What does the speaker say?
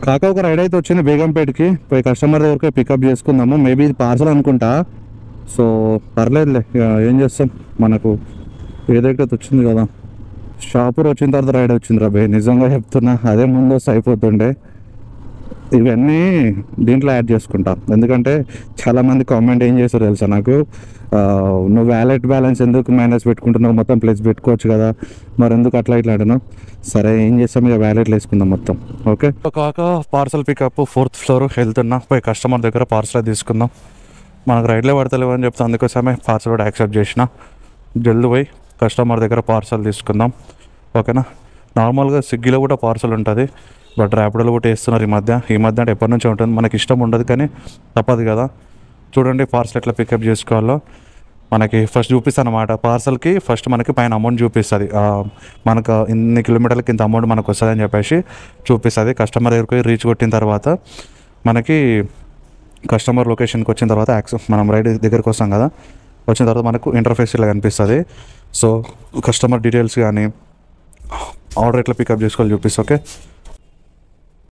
కాక ఒక రైడ్ అయితే వచ్చింది బేగంపేటకి, పోయి కస్టమర్ దగ్గరికి పికప్ చేసుకుందాము. మేబీ ఇది పార్సల్ అనుకుంటా. సో పర్లేదులే, ఏం చేస్తాం, మనకు ఏదైతే వచ్చింది కదా. షాపూర్ వచ్చిన తర్వాత రైడ్ వచ్చింది రా భయ్, నిజంగా చెప్తున్నా. అదే ముందు వస్తే అయిపోతుండే. ఇవన్నీ దీంట్లో యాడ్ చేసుకుంటా, ఎందుకంటే చాలామంది కామెంట్ ఏం చేస్తారు తెలుసా నాకు, నువ్వు వ్యాలెట్ బ్యాలెన్స్ ఎందుకు మైనస్ పెట్టుకుంటున్నావు, మొత్తం ప్లస్ పెట్టుకోవచ్చు కదా, మరి ఎందుకు అట్లా ఇట్లా అడను. సరే ఏం చేస్తాం, ఇక వ్యాలెట్లు వేసుకుందాం మొత్తం. ఓకే కాక పార్సల్ పికప్ 4th ఫ్లోర్ వెళ్తున్నా, పోయి కస్టమర్ దగ్గర పార్సల్ తీసుకుందాం. మనకు రైడ్లే పడతలేవు అని చెప్తే అందుకోసమే పార్సల్ కూడా యాక్సెప్ట్ చేసిన. జల్ది పోయి కస్టమర్ దగ్గర పార్సల్ తీసుకుందాం. ఓకేనా. నార్మల్గా స్విగ్గీలో కూడా పార్సల్ ఉంటుంది, బట్ ర్యాపిడోలో కూడా వేస్తున్నారు ఈ మధ్య అంటే ఎప్పటి నుంచో ఉంటుంది. మనకి ఇష్టం ఉండదు కానీ తప్పదు కదా. చూడండి పార్సల్ ఎట్లా పికప్ చేసుకోవాలో మనకి ఫస్ట్ చూపిస్తాను అనమాట. పార్సల్కి ఫస్ట్ మనకి పైన అమౌంట్ చూపిస్తుంది, మనకు ఇన్ని కిలోమీటర్లకి ఇంత అమౌంట్ మనకు వస్తుంది అని చెప్పేసి చూపిస్తుంది. కస్టమర్ దగ్గరికి రీచ్ కొట్టిన తర్వాత మనకి కస్టమర్ లొకేషన్కి వచ్చిన తర్వాత మనం రైడ్ దగ్గరికి వస్తాం కదా, వచ్చిన తర్వాత మనకు ఇంటర్ఫేస్ ఇలా కనిపిస్తుంది. సో కస్టమర్ డీటెయిల్స్ కానీ ఆర్డర్ ఎట్లా పికప్ చేసుకోవాలి చూపిస్తా. ఓకే.